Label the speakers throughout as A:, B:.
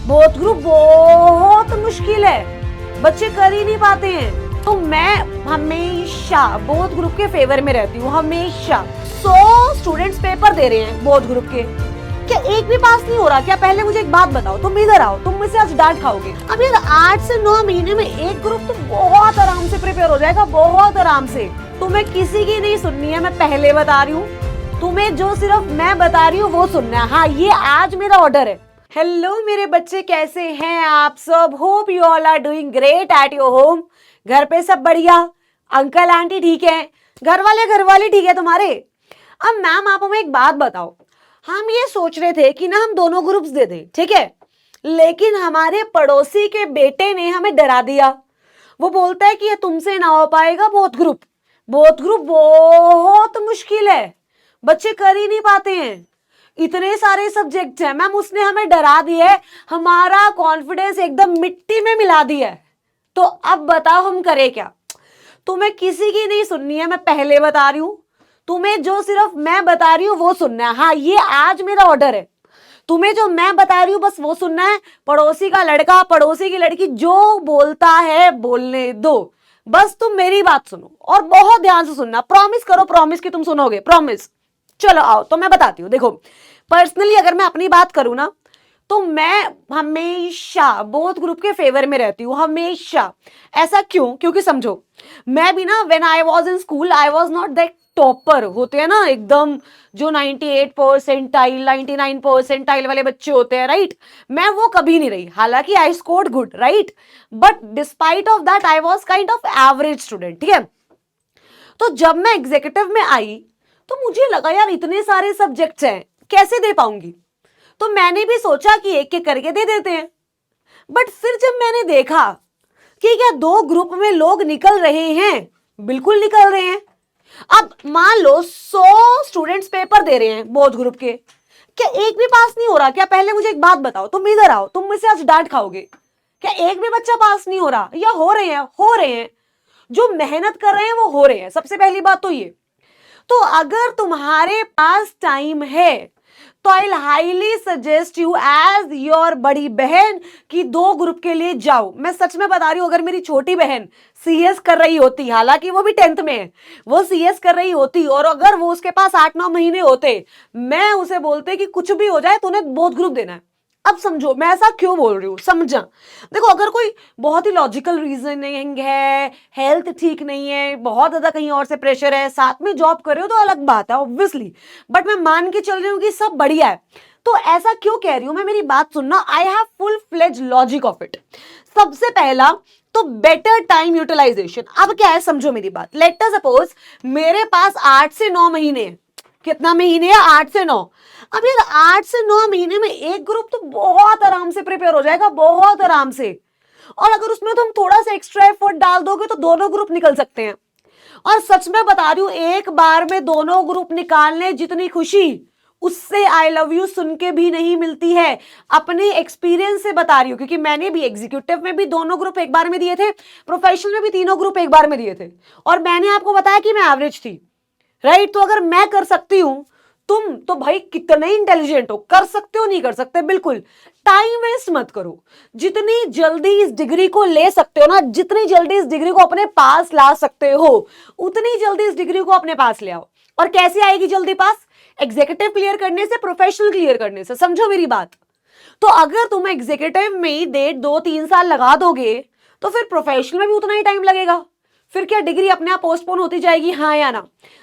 A: Both group बहुत मुश्किल है, बच्चे कर ही नहीं पाते हैं। तो मैं हमेशा बोथ ग्रुप के फेवर में रहती हूँ, हमेशा। 100 स्टूडेंट्स पेपर दे रहे हैं बोथ ग्रुप के, क्या एक भी पास नहीं हो रहा? क्या पहले मुझे एक बात बताओ, तुम इधर आओ, तुम मुझसे आज डांट खाओगे। अब यार 8 से 9 महीने में एक ग्रुप तो बहुत आराम से प्रिपेयर हो जाएगा, बहुत आराम से। तुम्हें किसी की नहीं सुननी है, मैं पहले बता रही हूँ। तुम्हें जो सिर्फ मैं बता रही हूँ वो सुनना है। हाँ, ये आज मेरा ऑर्डर है। हेलो मेरे बच्चे, कैसे हैं आप सब? Hope you all are doing great at your home. घर पे सब बढ़िया? अंकल आंटी ठीक है? घर वाले ठीक है तुम्हारे? अब मैम आप हमें एक बात बताओ, हम ये सोच रहे थे कि ना हम दोनों ग्रुप्स दे दें, ठीक है? लेकिन हमारे पड़ोसी के बेटे ने हमें डरा दिया। वो बोलता है कि ये तुमसे ना हो पाएगा बोथ ग्रुप बहुत मुश्किल है, बच्चे कर ही नहीं पाते हैं, इतने सारे सब्जेक्ट हैं। मैम उसने हमें डरा दिया है, हमारा कॉन्फिडेंस एकदम मिट्टी में मिला दिया है। तो अब बताओ हम करें क्या? तुम्हें किसी की नहीं सुननी है, मैं पहले बता रही हूं। तुम्हें जो सिर्फ मैं बता रही हूँ वो सुनना है। हाँ, ये आज मेरा ऑर्डर है। तुम्हें जो मैं बता रही हूँ बस वो सुनना है। पड़ोसी का लड़का, पड़ोसी की लड़की जो बोलता है बोलने दो, बस तुम मेरी बात सुनो और बहुत ध्यान से सुनना। प्रॉमिस करो, प्रॉमिस कि तुम सुनोगे, प्रॉमिस। चलो आओ, तो मैं बताती हूँ। देखो, पर्सनली अगर मैं अपनी बात करूँ ना, तो मैं हमेशा बोथ ग्रुप के फेवर में रहती हूँ, हमेशा। ऐसा क्यों? क्योंकि समझो, मैं भी ना when I was in school I was not that topper, होते हैं ना एकदम जो 98 परसेंटाइल 99 परसेंटाइल वाले बच्चे होते हैं, राइट? मैं वो कभी नहीं रही। हालांकि I scored good, right, but despite of that I was kind of average student, ठीक है? तो जब मैं एग्जीक्यूटिव में आई तो मुझे लगा यार इतने सारे सब्जेक्ट्स हैं, कैसे दे पाऊंगी? तो मैंने भी सोचा कि एक एक करके दे देते हैं। बट फिर जब मैंने देखा कि क्या दो ग्रुप में लोग निकल रहे हैं, बिल्कुल निकल रहे हैं। अब मान लो 100 स्टूडेंट्स पेपर दे रहे हैं बोथ ग्रुप के, क्या एक भी पास नहीं हो रहा? क्या पहले मुझे एक बात बताओ, तुम इधर आओ, तुम मुझसे आज डांट खाओगे। क्या एक भी बच्चा पास नहीं हो रहा? या हो रहे हैं? हो रहे हैं। जो मेहनत कर रहे हैं वो हो रहे हैं, सबसे पहली बात तो ये। तो अगर तुम्हारे पास टाइम है तो I highly suggest you as your बड़ी बहन कि दो ग्रुप के लिए जाओ। मैं सच में बता रही हूं, अगर मेरी छोटी बहन सीएस कर रही होती, हालांकि वो भी 10th में है, वो सीएस कर रही होती और अगर वो उसके पास 8-9 महीने होते, मैं उसे बोलते कि कुछ भी हो जाए तूने बोथ ग्रुप देना है। अब समझो मैं ऐसा क्यों बोल रही हूँ, समझा? देखो, अगर कोई बहुत ही लॉजिकल रीजनिंग है, हेल्थ ठीक नहीं है, बहुत ज्यादा कहीं और से प्रेशर है, साथ में जॉब कर रहे हो तो अलग बात है ऑब्वियसली, बट मैं मान के चल रही हूँ कि सब बढ़िया है, तो ऐसा क्यों कह रही हूँ मैं? मेरी बात सुनना, I have full fledge logic of it. सबसे पहला तो बेटर टाइम यूटिलाइजेशन। अब क्या है, समझो मेरी बात। लेट अस सपोज मेरे पास 8 से 9 महीने, कितना महीने है? 8 से 9। अब यार 8 से 9 महीने में एक ग्रुप तो बहुत आराम से प्रिपेयर हो जाएगा, बहुत आराम से। और अगर उसमें तुम थोड़ा सा एक्स्ट्रा एफर्ट डाल दोगे तो दोनों ग्रुप निकल सकते हैं। और सच में बता रही हूं, एक बार में दोनों ग्रुप निकालने जितनी खुशी उससे आई लव यू सुन के भी नहीं मिलती है। अपने एक्सपीरियंस से बता रही हूं, क्योंकि मैंने भी एग्जीक्यूटिव में भी दोनों ग्रुप एक बार में दिए थे, प्रोफेशनल में भी तीनों ग्रुप एक बार में दिए थे, और मैंने आपको बताया कि मैं एवरेज थी, राइट? तो अगर मैं कर सकती हूं, तुम तो भाई कितने इंटेलिजेंट हो, कर सकते हो? नहीं कर सकते? बिल्कुल। टाइम वेस्ट मत करो, जितनी जल्दी इस डिग्री को ले सकते हो ना, जितनी जल्दी इस डिग्री को अपने पास ला सकते हो, उतनी जल्दी इस डिग्री को अपने पास ले आओ। और कैसे आएगी जल्दी पास? एग्जीक्यूटिव क्लियर करने से, प्रोफेशनल क्लियर करने से। समझो मेरी बात। तो अगर तुम एग्जीक्यूटिव में 1.5-2-3 साल लगा दोगे तो फिर प्रोफेशनल में भी उतना ही टाइम लगेगा। फिर क्या डिग्री अपने आप पोस्टपोन होती जाएगी? हाँ या ना?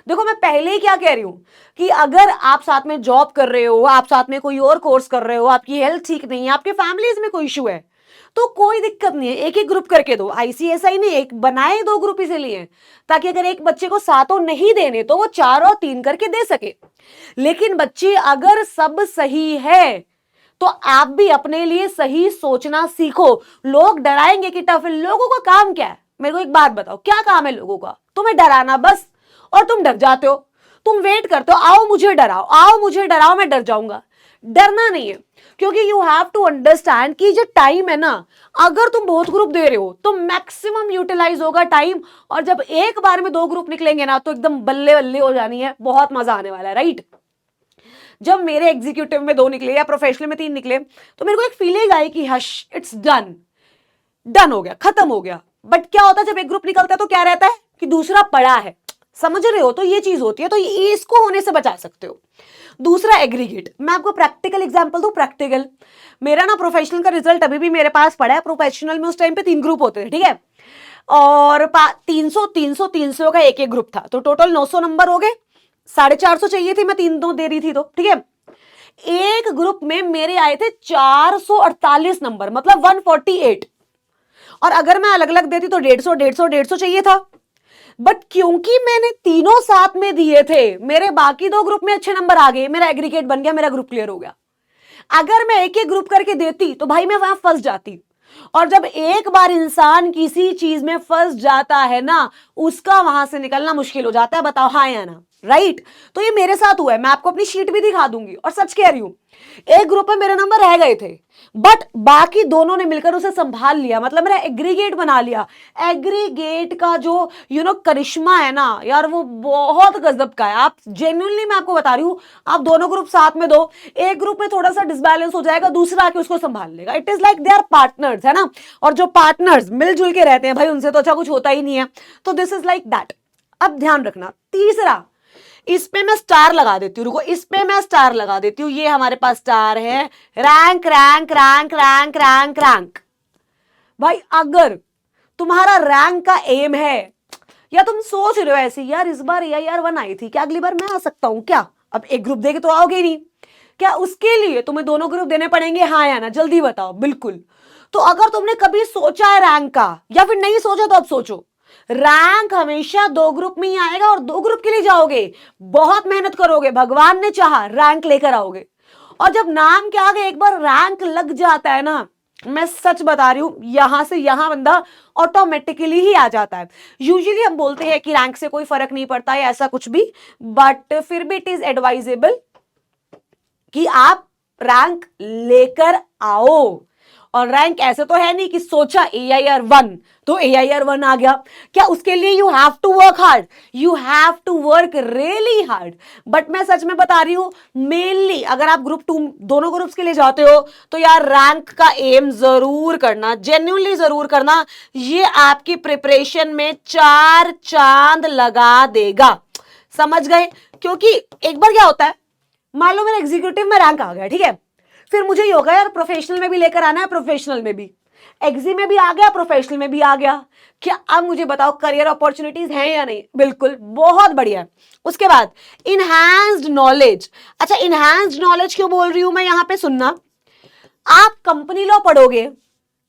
A: देखो, मैं पहले ही क्या कह रही हूं कि अगर आप साथ में जॉब कर रहे हो, आप साथ में कोई और कोर्स कर रहे हो, आपकी हेल्थ ठीक नहीं है, आपके फैमिलीज में कोई इशू है, तो कोई दिक्कत नहीं है, एक एक ग्रुप करके दो। आईसीएसआई ने एक बनाए 2 ग्रुप इसीलिए, ताकि अगर एक बच्चे को सातों नहीं देने तो वो 4 और 3 करके दे सके। लेकिन बच्चे, अगर सब सही है तो आप भी अपने लिए सही सोचना सीखो। लोग डराएंगे कि टफ है, लोगों का काम क्या है? मेरे को एक बात बताओ, क्या काम है लोगों का? तुम्हें डराना बस, और तुम डर जाते हो। तुम वेट करते हो, आओ मुझे डराओ, आओ मुझे डराओ, मैं डर जाऊंगा। डरना नहीं है, क्योंकि यू हैव टू अंडरस्टैंड कि जो टाइम है ना, अगर तुम बहुत ग्रुप दे रहे हो तो मैक्सिमम यूटिलाइज होगा टाइम, और जब एक बार में 2 ग्रुप निकलेंगे ना तो एकदम बल्ले बल्ले हो जानी है, बहुत मजा आने वाला है, राइट? जब मेरे एग्जीक्यूटिव में 2 निकले या प्रोफेशनल में 3 निकले, तो मेरे को एक फीलिंग आई कि हश, इट्स डन हो गया, खत्म हो गया। बट क्या होता है जब एक ग्रुप निकलता है तो क्या रहता है कि दूसरा पड़ा है, समझ रहे हो? तो ये चीज होती है, तो ये इसको होने से बचा सकते हो। दूसरा एग्रीगेट, मैं आपको प्रैक्टिकल एग्जांपल दूं। प्रैक्टिकल, मेरा ना प्रोफेशनल का रिजल्ट अभी भी मेरे पास पड़ा है। प्रोफेशनल में उस टाइम पे 3 ग्रुप होते थे, ठीक है, और 300 300 300 का एक एक ग्रुप था, तो टोटल 900 नंबर हो गए। 450 चाहिए थी, मैं 3 दे रही थी, तो ठीक है। एक ग्रुप में मेरे आए थे 448 नंबर, मतलब 148, और अगर मैं अलग अलग देती तो 150 150 150 चाहिए था। बट क्योंकि मैंने तीनों साथ में दिए थे, मेरे बाकी 2 ग्रुप में अच्छे नंबर आ गए, मेरा एग्रीगेट बन गया, मेरा ग्रुप क्लियर हो गया। अगर मैं एक एक ग्रुप करके देती तो भाई मैं वहां फंस जाती, और जब एक बार इंसान किसी चीज में फंस जाता है ना, उसका वहां से निकलना मुश्किल हो जाता है। बताओ हाँ या ना, राइट? तो ये मेरे साथ हुआ है, मैं आपको अपनी शीट भी दिखा दूंगी, और सच कह रही हूं, एक ग्रुप में मेरे नंबर रह गए थे, बट बाकी दोनों ने मिलकर उसे संभाल लिया, मतलब मेरा एग्रीगेट बना लिया। एग्रीगेट का जो करिश्मा है ना यार, वो बहुत गजब का है। आप जेन्युइनली, मैं आपको बता रही हूं, आप दोनों ग्रुप साथ में दो, एक ग्रुप में थोड़ा सा डिसबैलेंस हो जाएगा, दूसरा आके उसको संभाल लेगा। It is like they are partners, है ना? और जो पार्टनर्स मिलजुल के रहते हैं भाई, उनसे तो अच्छा कुछ होता ही नहीं है। तो दिस इज लाइक दैट। अब ध्यान रखना, तीसरा, इस पे मैं स्टार लगा देती हूँ, रुको, इस पे मैं स्टार लगा देती हूँ। ये हमारे पास स्टार है, rank rank rank rank rank rank. भाई अगर तुम्हारा रैंक का एम है, या तुम सोच रहे हो ऐसे, यार इस बार यार 1 आई थी, क्या अगली बार मैं आ सकता हूं क्या? अब एक ग्रुप देके तो आओगे नहीं, क्या उसके लिए तुम्हें दोनों ग्रुप देने पड़ेंगे? हाँ या ना, जल्दी बताओ। बिल्कुल। तो अगर तुमने कभी सोचा है रैंक का, या फिर नहीं सोचा, तो अब सोचो। रैंक हमेशा 2 ग्रुप में ही आएगा, और 2 ग्रुप के लिए जाओगे, बहुत मेहनत करोगे, भगवान ने चाहा रैंक लेकर आओगे। और जब नाम के आगे एक बार रैंक लग जाता है ना, मैं सच बता रही हूं, यहां से यहां बंदा ऑटोमेटिकली ही आ जाता है। यूजुअली हम बोलते हैं कि रैंक से कोई फर्क नहीं पड़ता है, ऐसा कुछ भी, बट फिर भी इट इज एडवाइजेबल कि आप रैंक लेकर आओ। और रैंक ऐसे तो है नहीं कि सोचा AIR 1 तो AIR 1 आ गया। क्या उसके लिए you have to work hard, you have to work really hard. But मैं सच में बता रही हूं, मेनली अगर आप ग्रुप 2 दोनों ग्रुप्स के लिए जाते हो, तो यार रैंक का एम जरूर करना, जेन्युइनली जरूर करना। ये आपकी प्रिपरेशन में 4 चांद लगा देगा, समझ गए? क्योंकि एक बार क्या होता है, मान लो मेरा एग्जीक्यूटिव में रैंक आ गया, ठीक है, फिर मुझे ये होगा यार प्रोफेशनल में भी लेकर आना है, प्रोफेशनल में भी, एग्जी में भी आ गया, प्रोफेशनल में भी आ गया। क्या अब मुझे बताओ करियर अपॉर्चुनिटीज हैं या नहीं? बिल्कुल, बहुत बढ़िया। उसके बाद इनहैंस्ड नॉलेज। अच्छा, इनहैंस्ड नॉलेज क्यों बोल रही हूं मैं यहां पे, सुनना। आप कंपनी लॉ पढ़ोगे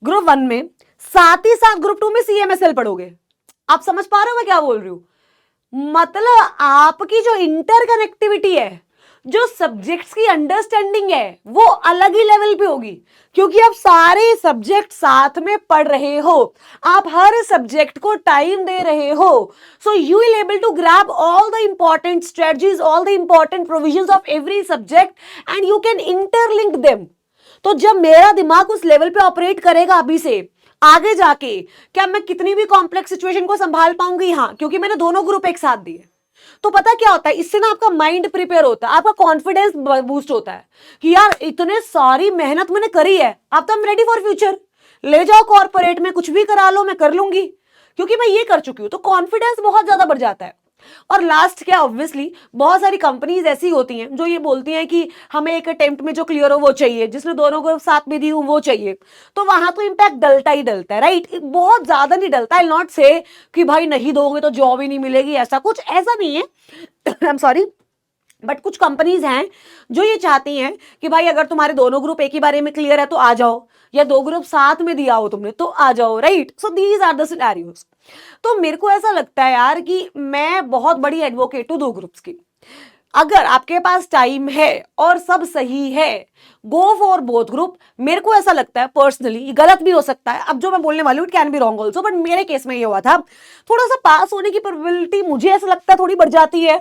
A: ग्रुप 1 में, साथ ही साथ ग्रुप 2 में CMSL पढ़ोगे। आप समझ पा रहे हो मैं क्या बोल रही हूं? मतलब आपकी जो इंटरकनेक्टिविटी है, जो सब्जेक्ट्स की अंडरस्टैंडिंग है, वो अलग ही लेवल पे होगी, क्योंकि आप सारे सब्जेक्ट साथ में पढ़ रहे हो, आप हर सब्जेक्ट को टाइम दे रहे हो। So you will able to grab all the important strategies, all the important provisions of every subject, and you can interlink them. तो जब मेरा दिमाग उस लेवल पे ऑपरेट करेगा अभी से, आगे जाके क्या मैं कितनी भी कॉम्प्लेक्स सिचुएशन को संभाल पाऊंगी? हाँ, क्योंकि मैंने दोनों ग्रुप एक साथ दिए। तो पता क्या होता है, इससे ना आपका माइंड प्रिपेयर होता है, आपका कॉन्फिडेंस बूस्ट होता है कि यार इतने सारी मेहनत मैंने करी है, अब तो I am ready for future. ले जाओ कॉर्पोरेट में, कुछ भी करा लो, मैं कर लूंगी, क्योंकि मैं ये कर चुकी हूं। तो कॉन्फिडेंस बहुत ज्यादा बढ़ जाता है। और लास्ट क्या, ऑब्वियसली बहुत सारी कंपनीज ऐसी होती हैं जो ये बोलती हैं कि हमें एक अटेम्प्ट में जो क्लियर हो वो चाहिए, जिसने दोनों को साथ में दी हूं वो चाहिए। तो वहां तो इंपैक्ट डलता ही डलता है, राइट? बहुत ज्यादा नहीं डलता। आई नॉट से कि भाई नहीं दोगे तो जॉब ही नहीं मिलेगी, ऐसा कुछ ऐसा नहीं है। आई एम सॉरी, बट कुछ कंपनीज हैं जो ये चाहती हैं कि भाई अगर तुम्हारे दोनों ग्रुप एक ही बारे में क्लियर है तो आ जाओ, या 2 ग्रुप साथ में दिया हो तुमने तो आ जाओ, right? So these are the scenarios. तो मेरे को ऐसा लगता है यार कि मैं बहुत बड़ी एडवोकेट हूं 2 ग्रुप्स की। अगर आपके पास टाइम है और सब सही है, गो फॉर बोथ ग्रुप। मेरे को ऐसा लगता है पर्सनली, ये गलत भी हो सकता है, अब जो मैं बोलने वाली हूँ it can be wrong also, but मेरे केस में ये हुआ था, थोड़ा सा पास होने की प्रोबेबिलिटी मुझे ऐसा लगता है थोड़ी बढ़ जाती है।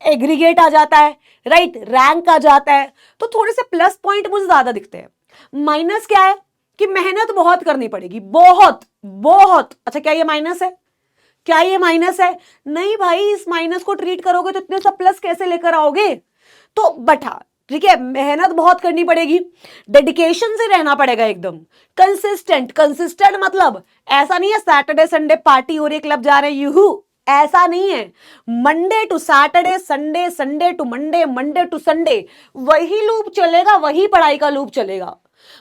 A: एग्रीगेट आ जाता है, राइट, रैंक आ जाता है, तो थोड़े से प्लस पॉइंट मुझे ज्यादा दिखते हैं। माइनस क्या है कि मेहनत बहुत करनी पड़ेगी, बहुत बहुत। अच्छा, क्या ये माइनस है? क्या ये माइनस है? नहीं भाई, इस माइनस को ट्रीट करोगे तो इतने सब प्लस कैसे लेकर आओगे? तो बट हाँ, ठीक है, मेहनत बहुत करनी पड़ेगी, डेडिकेशन से रहना पड़ेगा, एकदम कंसिस्टेंट। कंसिस्टेंट मतलब ऐसा नहीं है सैटरडे संडे पार्टी हो रही है, क्लब जा रहे हैं, यूहू, ऐसा नहीं है। Monday to Saturday, Sunday, Sunday to Monday, Monday to Sunday, वही लूप चलेगा, वही पढ़ाई का लूप चलेगा।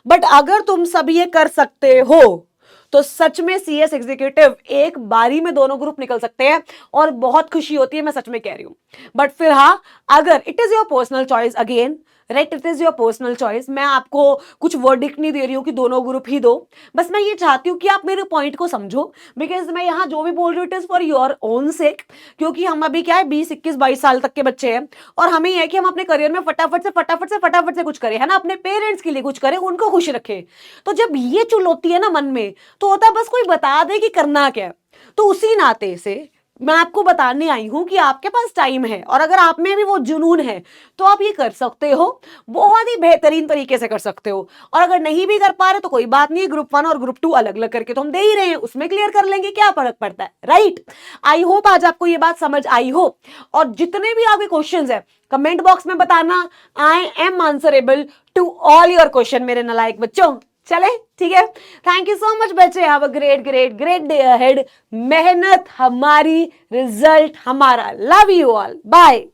A: बट अगर तुम सब ये कर सकते हो तो सच में सीएस एग्जीक्यूटिव एक बारी में दोनों ग्रुप निकल सकते हैं और बहुत खुशी होती है, मैं सच में कह रही हूं। बट फिर हाँ, अगर it is your personal choice, again right, it is your personal choice, मैं आपको कुछ वर्डिक्ट नहीं दे रही हूं कि दोनों ग्रुप ही दो, बस मैं ये चाहती हूं कि आप मेरे पॉइंट को समझो, बिकॉज मैं यहां जो भी बोल रही हूं it is for your own सेक, क्योंकि हम अभी क्या है 20, 21, 22 साल तक के बच्चे हैं और हमें यह है कि हम अपने करियर में फटाफट से कुछ करें, है ना, अपने पेरेंट्स के लिए कुछ करें, उनको खुश रखें। तो जब ये चुल होती है ना मन में, तो होता है बस कोई बता दे कि करना क्या है। तो उसी नाते से मैं आपको बताने आई हूं कि आपके पास टाइम है और अगर आप में भी वो जुनून है तो आप ये कर सकते हो, बहुत ही बेहतरीन तरीके से कर सकते हो। और अगर नहीं भी कर पा रहे तो कोई बात नहीं, ग्रुप 1 और ग्रुप 2 अलग अलग करके तो हम दे ही रहे हैं, उसमें क्लियर कर लेंगे, क्या फर्क पड़ता है, राइट। आई होप आज आपको ये बात समझ आई हो, और जितने भी आपके क्वेश्चंस है कमेंट बॉक्स में बताना, I am answerable to all your question मेरे नालायक बच्चों। चले, ठीक है, थैंक यू सो मच बच्चे, have a great great great day ahead. मेहनत हमारी, रिजल्ट हमारा। Love you all, bye.